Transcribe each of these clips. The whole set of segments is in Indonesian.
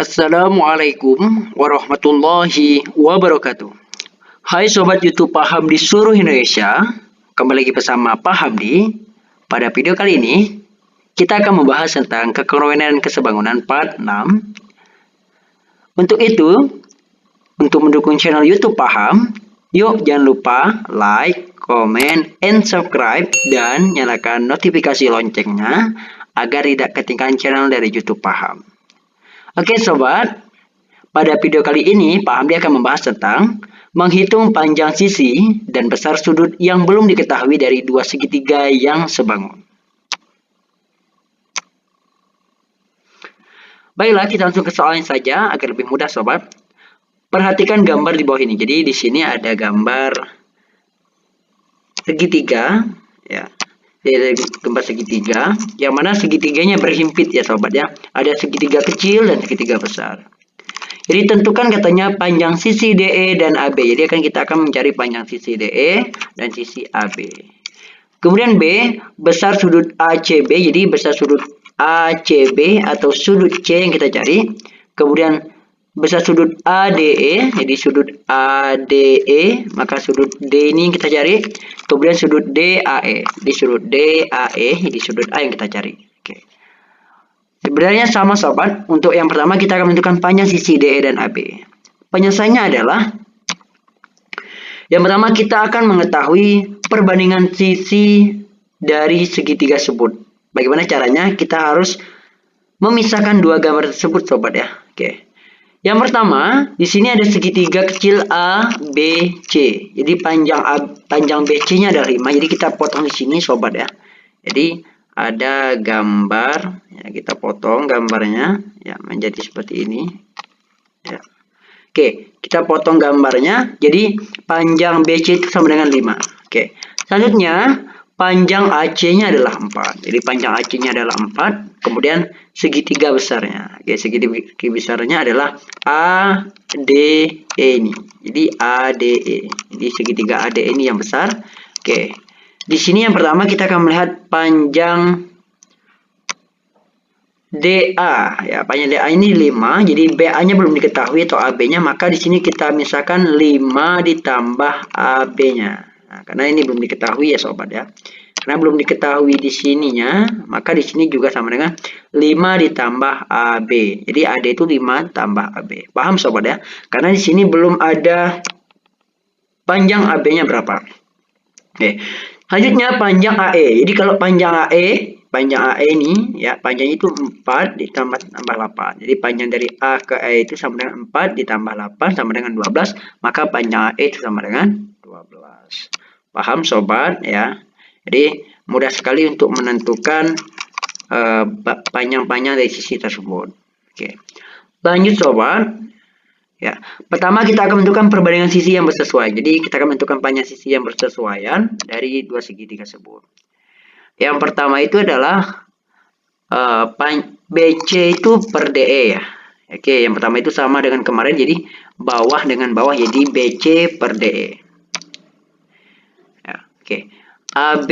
Assalamualaikum warahmatullahi wabarakatuh. Hai Sobat YouTube Paham di seluruh Indonesia, kembali lagi bersama Pak Hamdi. Pada video kali ini, kita akan membahas tentang kekrowinan kesebangunan part 6. Untuk itu, untuk mendukung channel YouTube Paham, yuk jangan lupa like, comment, and subscribe, dan nyalakan notifikasi loncengnya agar tidak ketinggalan channel dari YouTube Paham. Oke Sobat, pada video kali ini Pak Hamdi akan membahas tentang menghitung panjang sisi dan besar sudut yang belum diketahui dari dua segitiga yang sebangun. Baiklah, kita langsung ke soalnya saja agar lebih mudah Sobat. Perhatikan gambar di bawah ini. Jadi di sini ada gambar segitiga, ya. Jadi ada gambar segitiga, yang mana segitiganya berhimpit ya Sobat ya. Ada segitiga kecil dan segitiga besar. Jadi tentukan katanya panjang sisi DE dan AB. Jadi kita akan mencari panjang sisi DE dan sisi AB. Kemudian B, besar sudut ACB. Jadi besar sudut ACB atau sudut C yang kita cari. Kemudian besar sudut ADE. Jadi sudut ADE, maka sudut D ini yang kita cari. Kemudian sudut DAE. Di sudut DAE, di sudut A yang kita cari. Oke. Sebenarnya sama Sobat, untuk yang pertama kita akan menentukan panjang sisi DE dan AB. Penyelesaiannya adalah, yang pertama kita akan mengetahui perbandingan sisi dari segitiga tersebut. Bagaimana caranya? Kita harus memisahkan dua gambar tersebut Sobat ya. Oke. Yang pertama, di sini ada segitiga kecil ABC. Jadi panjang BC-nya adalah 5. Jadi kita potong di sini Sobat ya. Jadi ada gambar ya, kita potong gambarnya ya menjadi seperti ini ya. Oke, kita potong gambarnya jadi panjang BC itu sama dengan 5. Oke, selanjutnya panjang AC-nya adalah 4. Jadi panjang AC-nya adalah 4. Kemudian segitiga besarnya. Oke, segitiga besarnya adalah ADE ini. Jadi ADE. Jadi segitiga ADE ini yang besar. Oke. Di sini yang pertama kita akan melihat panjang DA ya, panjang DA ini 5. Jadi BA-nya belum diketahui atau AB-nya, maka di sini kita misalkan 5 ditambah AB-nya. Nah, karena ini belum diketahui ya Sobat ya. Karena belum diketahui di sininya, maka di sini juga sama dengan 5 ditambah AB. Jadi AD itu 5 tambah AB. Paham Sobat ya? Karena di sini belum ada panjang AB-nya berapa. Oke. Selanjutnya panjang AE. Jadi kalau panjang AE ini ya, panjangnya itu 4 ditambah 8. Jadi panjang dari A ke E itu sama dengan 4 ditambah 8 sama dengan 12, maka panjang AE itu sama dengan 12. Paham Sobat ya? Jadi mudah sekali untuk menentukan panjang-panjang dari sisi tersebut. Oke. Lanjut Sobat. Ya, pertama kita akan menentukan perbandingan sisi yang bersesuaian. Jadi kita akan menentukan panjang sisi yang bersesuaian dari dua segitiga tersebut. Yang pertama itu adalah BC itu per DE ya. Oke, yang pertama itu sama dengan kemarin, jadi bawah dengan bawah, jadi BC per DE. Ya, oke. AB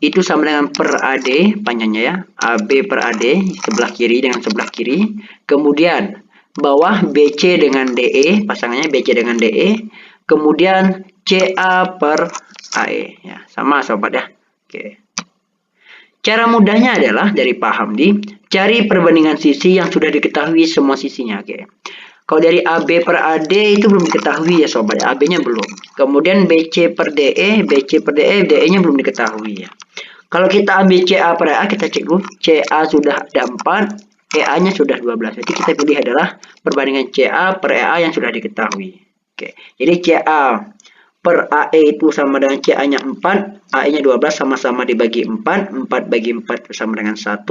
itu sama dengan per AD panjangnya ya. AB per AD sebelah kiri dengan sebelah kiri. Kemudian bawah BC dengan DE, pasangannya BC dengan DE, kemudian CA per AE ya, sama Sobat ya. Oke. Cara mudahnya adalah dari Pak Hamdi, cari perbandingan sisi yang sudah diketahui semua sisinya. Oke. Kalau dari AB per AD itu belum diketahui ya Sobat, AB-nya belum. Kemudian BC per DE, BC per DE, DE-nya belum diketahui ya. Kalau kita ambil CA per EA, kita cek dulu, CA sudah ada 4, EA-nya sudah 12. Jadi kita pilih adalah perbandingan CA per EA yang sudah diketahui. Oke. Jadi CA per AE itu sama dengan CA-nya 4, AE-nya 12, sama-sama dibagi 4, 4 bagi 4 itu sama dengan 1,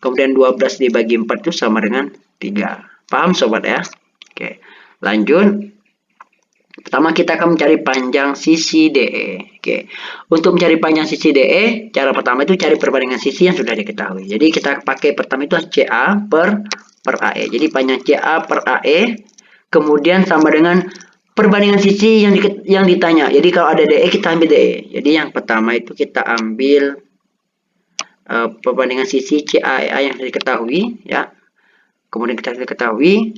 kemudian 12 dibagi 4 itu sama dengan 3. Paham Sobat ya? Oke. Lanjut. Pertama kita akan mencari panjang sisi DE. Oke. Untuk mencari panjang sisi DE, cara pertama itu cari perbandingan sisi yang sudah diketahui. Jadi kita pakai pertama itu CA per AE. Jadi panjang CA per AE kemudian sama dengan perbandingan sisi yang ditanya. Jadi kalau ada DE kita ambil DE. Jadi yang pertama itu kita ambil perbandingan sisi CA EA yang diketahui ya. kemudian kita ketahui,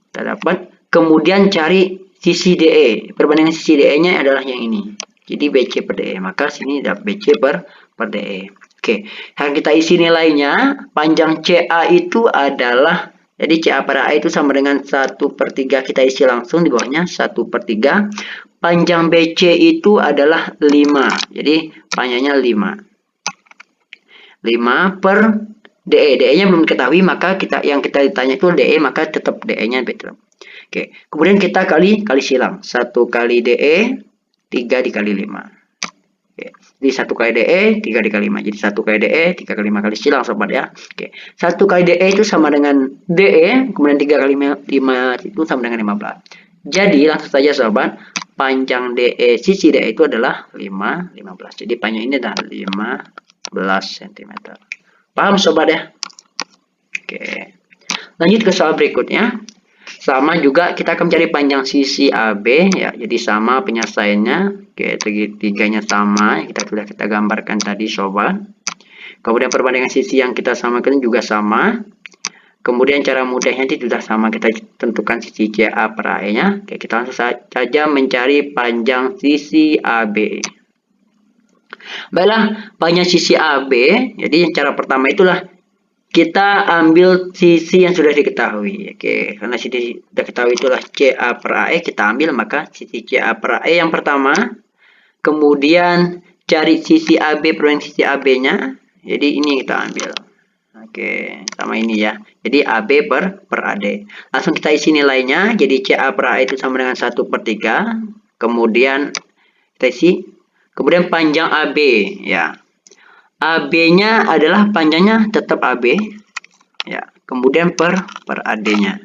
kita dapat, kemudian cari sisi DE. Perbandingan sisi DE-nya adalah yang ini. Jadi BC per DE, maka sini dapat BC per DE. Oke, yang kita isi nilainya, panjang CA itu adalah, jadi CA per A itu sama dengan 1/3, kita isi langsung di bawahnya 1/3. Panjang BC itu adalah 5, jadi panjangnya 5. 5 per DE. DE-nya belum diketahui, maka yang kita ditanya itu DE, maka tetap DE-nya betul. Oke, kemudian kita kali silang. 1 kali DE, 3 dikali 5. Oke, jadi 1 kali DE, 3 dikali 5. Jadi 1 kali DE, 3 kali 5 kali silang sobat ya. Oke, 1 kali DE itu sama dengan DE, kemudian 3 kali 5 itu sama dengan 15. Jadi langsung saja sobat, panjang DE, sisi DE itu adalah 15. Jadi panjang ini adalah 15 cm. Paham sobat ya? Oke. Lanjut ke soal berikutnya. Sama juga kita akan mencari panjang sisi AB ya. Jadi sama penyelesaiannya. Oke, segitiganya sama. Sudah kita gambarkan tadi sobat. Kemudian perbandingan sisi yang kita samakan juga sama. Kemudian cara mudahnya itu sudah sama, kita tentukan sisi CA per AE-nya. Oke, kita langsung saja mencari panjang sisi AB. Baiklah, panjang sisi AB. Jadi yang cara pertama itulah kita ambil sisi yang sudah diketahui. Oke, karena sisi sudah diketahui itulah CA per AE, kita ambil maka sisi CA per AE yang pertama. Kemudian cari sisi AB per sisi AB-nya. Jadi ini kita ambil. Oke, sama ini ya. Jadi AB per AD. Langsung kita isi nilainya. Jadi CA per AE itu sama dengan 1/3. Kemudian kita isi. Kemudian panjang AB ya. AB-nya adalah panjangnya tetap AB ya. Kemudian per AD-nya.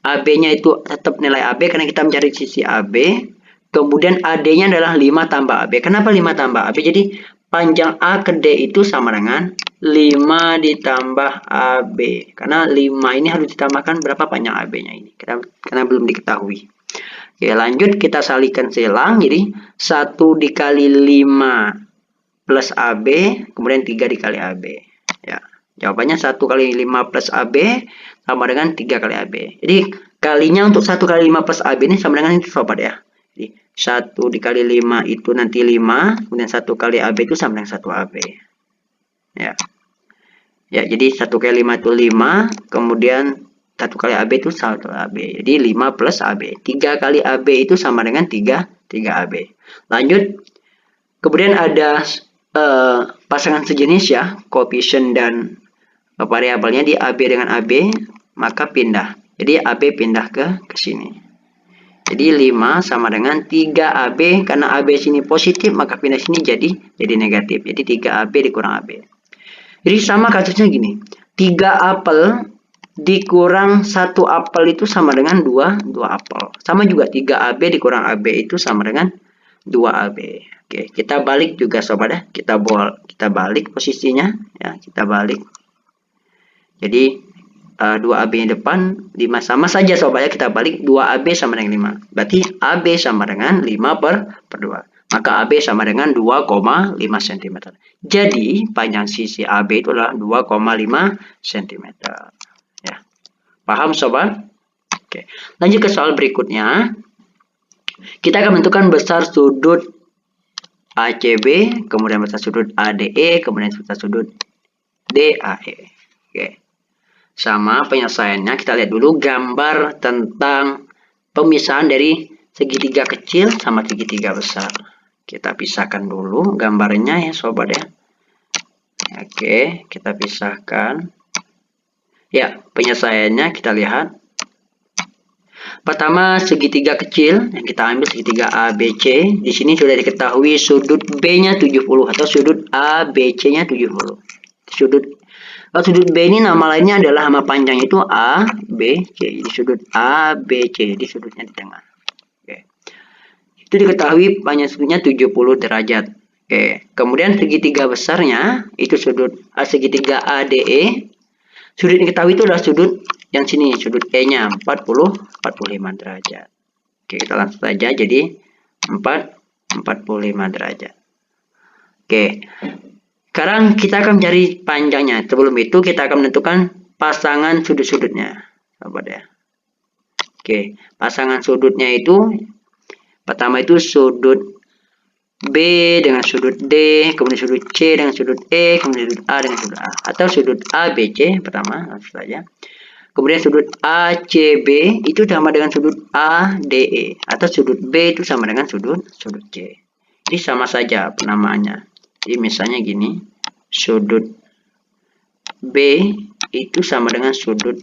AB-nya itu tetap nilai AB karena kita mencari sisi AB. Kemudian AD-nya adalah 5 tambah AB. Kenapa 5 tambah AB? Jadi panjang A ke D itu sama dengan 5 ditambah AB. Karena 5 ini harus ditambahkan berapa panjang AB-nya ini. Karena belum diketahui. Oke, lanjut kita salihkan silang. Jadi 1 dikali 5 plus AB, kemudian 3 dikali AB. Ya, jawabannya 1 kali 5 plus AB sama dengan 3 kali AB. Jadi kalinya untuk 1 kali 5 plus AB ini sama dengan ini sobat ya. Jadi 1 dikali 5 itu nanti 5, kemudian 1 kali AB itu sama dengan 1 AB. Ya. Ya, jadi 1 kali 5 itu 5, kemudian 1 kali AB itu 1 AB. Jadi 5 plus AB. 3 kali AB itu sama dengan 3 AB. Lanjut. Kemudian ada pasangan sejenis ya, koefisien dan variabelnya di AB dengan AB, maka pindah. Jadi AB pindah ke sini. Jadi 5 sama dengan 3AB, karena AB sini positif, maka pindah sini jadi negatif. Jadi 3AB dikurang AB. Jadi sama kasusnya gini. 3 apel dikurang 1 apel itu sama dengan 2 apel. Sama juga 3AB dikurang AB itu sama dengan 2AB. Oke, kita balik juga sobat ya. Kita balik posisinya ya, kita balik. Jadi 2AB yang depan 5 sama saja sobat ya, kita balik 2AB sama dengan 5. Berarti AB sama dengan 5 per 2. Maka AB sama dengan 2,5 cm. Jadi panjang sisi AB itu adalah 2,5 cm. Ya. Paham sobat? Oke. Lanjut ke soal berikutnya. Kita akan menentukan besar sudut ACB, kemudian besar sudut ADE, kemudian besar sudut DAE. Oke. Sama penyelesaiannya, kita lihat dulu gambar tentang pemisahan dari segitiga kecil sama segitiga besar. Kita pisahkan dulu gambarnya ya sobat ya. Oke, kita pisahkan. Ya, penyelesaiannya kita lihat. Pertama, segitiga kecil yang kita ambil segitiga ABC. Di sini sudah diketahui sudut B-nya 70 atau sudut ABC-nya 70. Sudut B ini nama lainnya adalah nama panjangnya itu ABC. Jadi sudut ABC, jadi sudutnya di tengah. Oke. Itu diketahui panjang sudutnya 70 derajat. Oke. Kemudian segitiga besarnya itu sudut segitiga ADE. Sudut yang diketahui itu adalah sudut yang sini, sudut E-nya 45 derajat. Oke, kita langsung saja jadi 45 derajat. Oke. Sekarang kita akan mencari panjangnya. Sebelum itu kita akan menentukan pasangan sudut-sudutnya, sobat ya. Oke, pasangan sudutnya itu pertama itu sudut B dengan sudut D, kemudian sudut C dengan sudut E, kemudian sudut A dengan sudut A, atau sudut ABC pertama langsung saja. Kemudian sudut ACB itu sama dengan sudut ADE, atau sudut B itu sama dengan sudut C. Ini sama saja penamaannya. Jadi misalnya gini, sudut B itu sama dengan sudut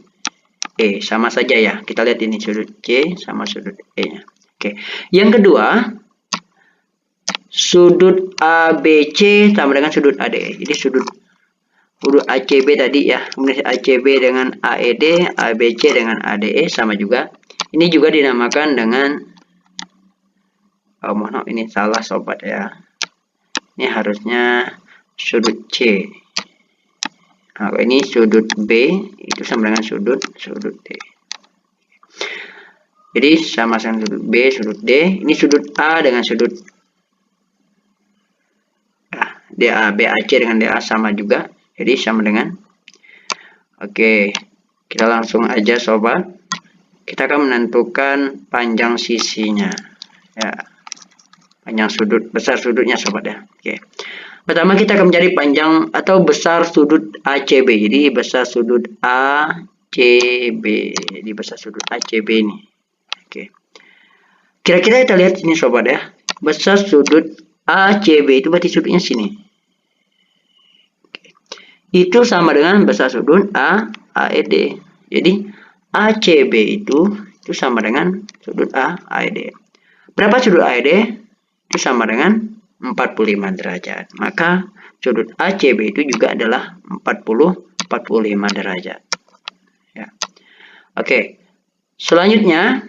E, sama saja ya. Kita lihat ini sudut C sama sudut E-nya. Oke. Yang kedua, sudut ABC sama dengan sudut ADE. Jadi sudut ACB tadi ya, kemudian ACB dengan AED, ABC dengan ADE sama juga. Ini juga dinamakan dengan mohon maaf ini salah sobat ya. Ini harusnya sudut C. Nah, ini sudut B itu sama dengan sudut D. Jadi sama dengan sudut B, sudut D. Ini sudut A dengan sudut DA, BAC dengan DA sama juga. Jadi sama dengan. Oke, kita langsung aja sobat. Kita akan menentukan panjang sisinya. Ya. Panjang sudut, besar sudutnya sobat ya. Oke. Pertama kita akan mencari panjang atau besar sudut ACB. Jadi besar sudut ACB. Jadi besar sudut ACB ini. Oke. Kira-kira kita lihat sini sobat ya. Besar sudut ACB itu berarti sudutnya sini. Oke. Itu sama dengan besar sudut AED. Jadi ACB itu sama dengan sudut AED. Berapa sudut AED? Itu sama dengan 45 derajat. Maka sudut ACB itu juga adalah 45 derajat. Ya. Oke. Selanjutnya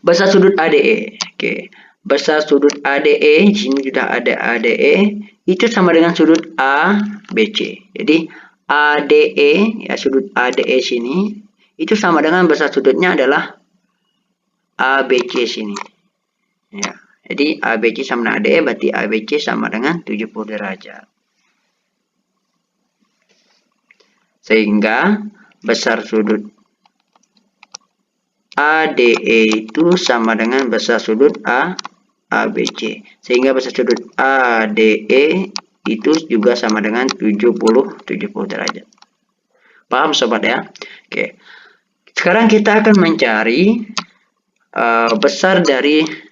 besar sudut ADE. Oke. Besar sudut ADE, di sini sudah ada ADE, itu sama dengan sudut ABC. Jadi ADE ya, sudut ADE sini itu sama dengan besar sudutnya adalah ABC sini. Ya. Jadi ABC sama dengan ADE, berarti ABC sama dengan 70 derajat. Sehingga besar sudut ADE itu sama dengan besar sudut ABC. Sehingga besar sudut ADE itu juga sama dengan 70 derajat. Paham sobat ya? Oke. Sekarang kita akan mencari besar dari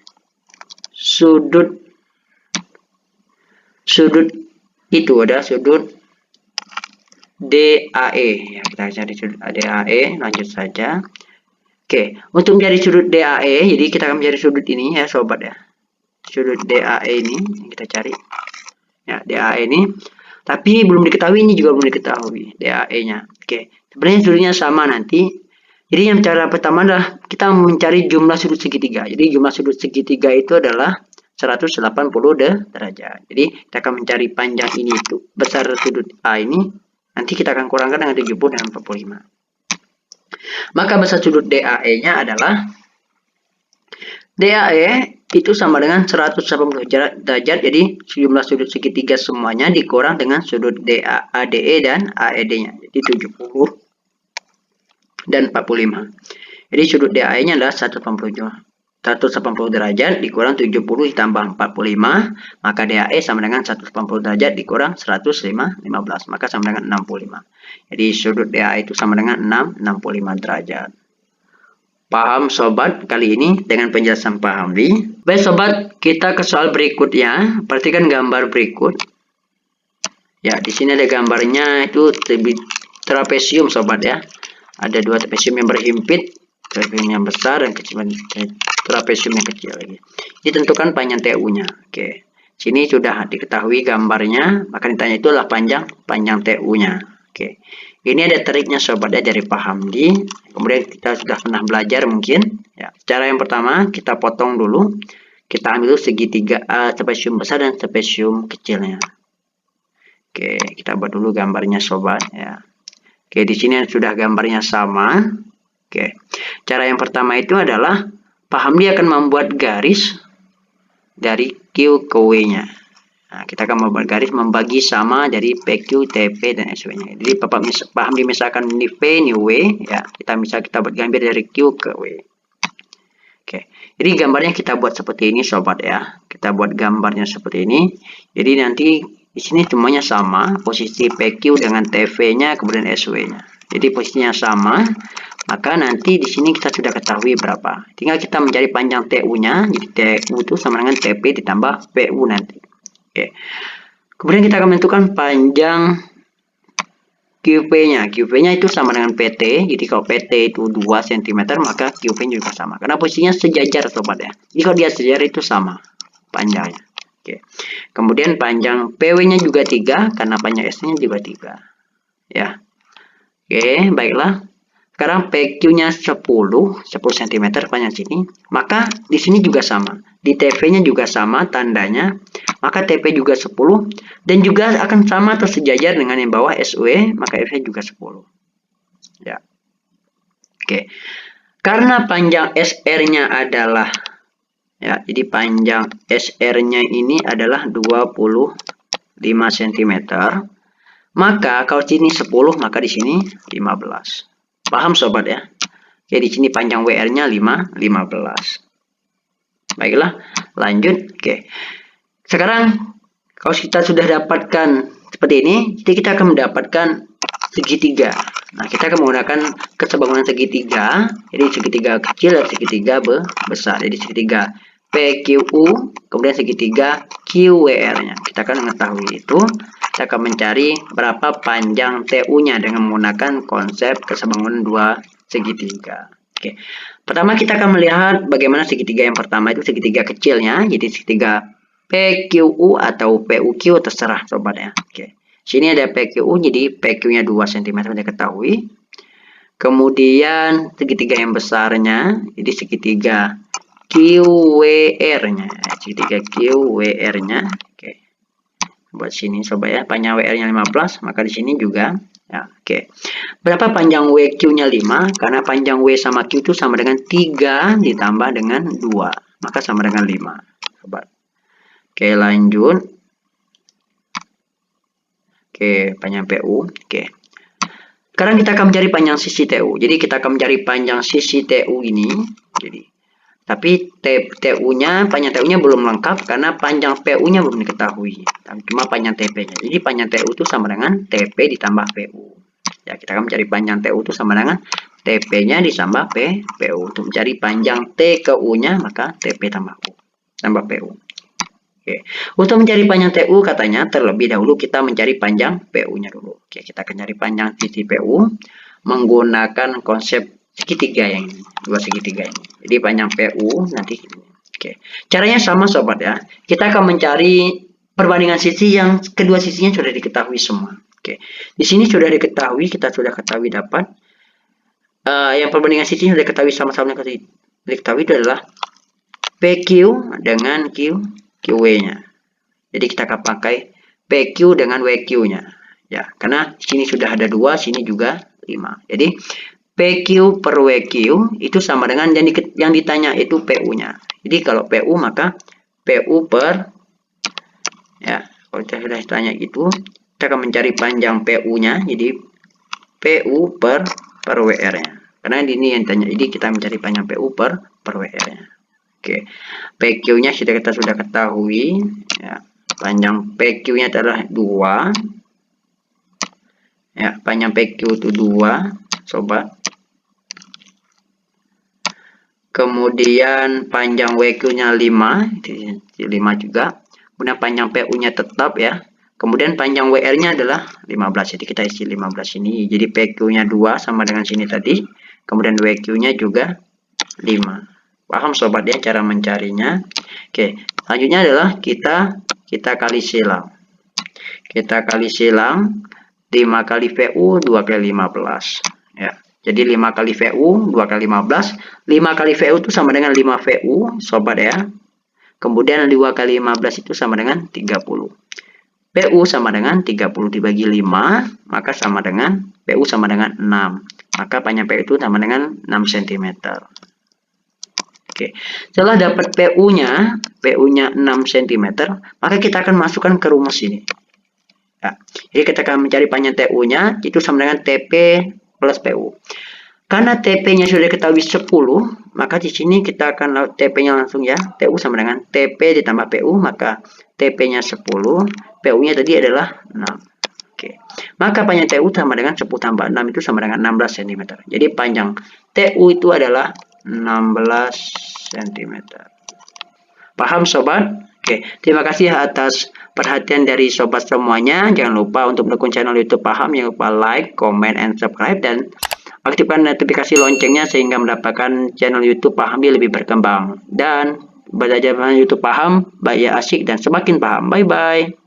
sudut itu ada sudut DAE ya, kita cari sudut DAE, lanjut saja. Oke, untuk mencari sudut DAE, jadi kita akan mencari sudut ini ya sobat ya, sudut DAE ini kita cari ya, DAE ini, tapi belum diketahui, ini juga belum diketahui DAE nya. Oke, sebenarnya sudutnya sama nanti. Jadi yang cara pertama adalah kita mencari jumlah sudut segitiga. Jadi jumlah sudut segitiga itu adalah 180 derajat. Jadi kita akan mencari panjang ini itu besar sudut A ini, nanti kita akan kurangkan dengan 70 dan 45. Maka besar sudut DAE-nya adalah DAE itu sama dengan 180 derajat. Jadi jumlah sudut segitiga semuanya dikurang dengan sudut ADE dan AED-nya. Jadi 70 dan 45. Jadi sudut DAE-nya adalah 180 derajat dikurang 70 ditambah 45, maka DAE sama dengan 180 derajat dikurang 115, maka sama dengan 65. Jadi sudut DAE itu sama dengan 65 derajat. Paham sobat kali ini dengan penjelasan paham di. Baik sobat, kita ke soal berikutnya. Perhatikan gambar berikut. Ya, di sini ada gambarnya itu trapesium sobat ya. Ada dua trapesium yang berhimpit, trapesium yang besar dan kecil, trapesium yang kecil lagi. Ditentukan panjang TU-nya. Oke. Sini sudah diketahui gambarnya, maka ditanya itu adalah panjang TU-nya. Oke. Ini ada triknya sobat ya dari paham di. Kemudian kita sudah pernah belajar mungkin. Ya. Cara yang pertama kita potong dulu. Kita ambil segitiga trapesium besar dan trapesium kecilnya. Oke, kita buat dulu gambarnya sobat ya. Oke, di sini sudah gambarnya sama. Oke, cara yang pertama itu adalah paham dia akan membuat garis dari Q ke W-nya. Nah, kita akan membuat garis membagi sama dari PQ, TP, dan SW-nya. Jadi paham misalkan ini V, ini W, ya. Kita buat gambar dari Q ke W. Oke. Jadi gambarnya kita buat seperti ini, sobat ya. Kita buat gambarnya seperti ini. Jadi nanti di sini semuanya sama, posisi PQ dengan TV-nya, kemudian SW-nya. Jadi posisinya sama, maka nanti di sini kita sudah ketahui berapa. Tinggal kita mencari panjang TU-nya. Jadi TU itu sama dengan TP ditambah PU nanti. Oke. Kemudian kita akan menentukan panjang QP-nya. QP-nya itu sama dengan PT. Jadi kalau PT itu 2 cm, maka QP-nya juga sama. Karena posisinya sejajar, sobat ya. Jadi kalau dia sejajar itu sama panjangnya. Oke. Kemudian panjang PW-nya juga 3, karena panjang S-nya juga 3. Ya. Oke, baiklah. Sekarang PQ-nya 10 cm panjang sini, maka di sini juga sama. Di TV-nya juga sama tandanya, maka TP juga 10 dan juga akan sama atau sejajar dengan yang bawah SW, maka F-nya juga 10. Ya. Oke. Karena panjang SR-nya adalah ya, jadi panjang SR-nya ini adalah 25 cm. Maka kalau sini 10, maka di sini 15. Paham sobat ya? Oke, di sini panjang WR-nya 15. Baiklah, lanjut. Oke. Sekarang kalau kita sudah dapatkan seperti ini, jadi kita akan mendapatkan segitiga. Nah, kita akan menggunakan kesebangunan segitiga. Jadi segitiga kecil dan segitiga besar. Jadi segitiga PQU, kemudian segitiga QWR-nya. Kita akan mengetahui itu. Kita akan mencari berapa panjang TU-nya dengan menggunakan konsep kesebangunan dua segitiga. Oke. Pertama kita akan melihat bagaimana segitiga yang pertama itu segitiga kecilnya. Jadi segitiga PQU atau PUQ terserah sobat ya. Oke. Sini ada PQU, jadi PQ-nya 2 cm kita ketahui. Kemudian segitiga yang besarnya, jadi segitiga QWR-nya. Segitiga QWR-nya. Oke. Buat sini sobat ya, panjang WR-nya 15, maka di sini juga ya. Oke. Berapa panjang WQ-nya 5? Karena panjang W sama Q itu sama dengan 3 ditambah dengan 2, maka sama dengan 5, sobat. Oke, lanjut. Oke, panjang PU. Oke. Sekarang kita akan mencari panjang sisi TU. Jadi kita akan mencari panjang sisi TU ini. Jadi tapi panjang TU-nya belum lengkap karena panjang PU-nya belum diketahui. Cuma panjang TP-nya. Jadi panjang TU itu sama dengan TP ditambah PU. Ya, kita akan mencari panjang TU itu sama dengan TP-nya ditambah PU. Untuk mencari panjang T ke U-nya, maka TP tambah U tambah PU. Oke. Untuk mencari panjang TU katanya terlebih dahulu kita mencari panjang PU-nya dulu. Oke, kita akan cari panjang sisi PU menggunakan konsep segitiga yang ini, dua segitiga ini. Jadi panjang PU nanti oke. Caranya sama sobat ya. Kita akan mencari perbandingan sisi yang kedua sisinya sudah diketahui semua. Oke. Di sini sudah diketahui, kita sudah ketahui dapat yang perbandingan sisinya sudah diketahui sama-sama diketahui itu adalah PQ dengan QW-nya. Jadi kita akan pakai PQ dengan WQ-nya. Ya, karena sini sudah ada 2, sini juga 5. Jadi PQ per WQ itu sama dengan yang ditanya itu PU-nya. Jadi kalau PU maka PU per ya, kalau kita sudah ditanya itu, kita akan mencari panjang PU-nya. Jadi PU per WR-nya. Karena ini yang ditanya. Jadi kita mencari panjang PU per WR-nya. Oke. PQ-nya kita sudah ketahui ya. Panjang PQ-nya adalah 2. Ya, panjang PQ itu 2, sobat. Kemudian panjang WQ-nya 5, 5 juga. Kemudian panjang PU-nya tetap ya. Kemudian panjang WR-nya adalah 15. Jadi kita isi 15 ini. Jadi PQ-nya 2 sama dengan sini tadi. Kemudian WQ-nya juga 5. Paham sobat ya cara mencarinya? Oke, selanjutnya adalah kita kali silang. Kita kali silang 5 kali VU 2 kali 15 ya. Jadi 5 kali VU 2 kali 15. 5 kali VU itu sama dengan 5 VU sobat ya. Kemudian 2 kali 15 itu sama dengan 30. PU sama dengan 30 dibagi 5, maka sama dengan PU sama dengan 6. Maka panjang PU itu sama dengan 6 cm. Oke, setelah dapat PU-nya 6 cm, maka kita akan masukkan ke rumus ini. Ya, jadi kita akan mencari panjang TU-nya, itu sama dengan TP plus PU. Karena TP-nya sudah diketahui 10, maka di sini kita akan TP-nya langsung ya. TU sama dengan TP ditambah PU, maka TP-nya 10, PU-nya tadi adalah 6. Oke. Maka panjang TU sama dengan 10 tambah 6 itu sama dengan 16 cm. Jadi panjang TU itu adalah 16 cm. Paham sobat? Oke, terima kasih atas perhatian dari sobat semuanya. Jangan lupa untuk mendukung channel YouTube Paham, jangan lupa like, comment, and subscribe, dan aktifkan notifikasi loncengnya sehingga mendapatkan channel YouTube Paham lebih berkembang. Dan belajar YouTube Paham, baik asik dan semakin paham. Bye-bye.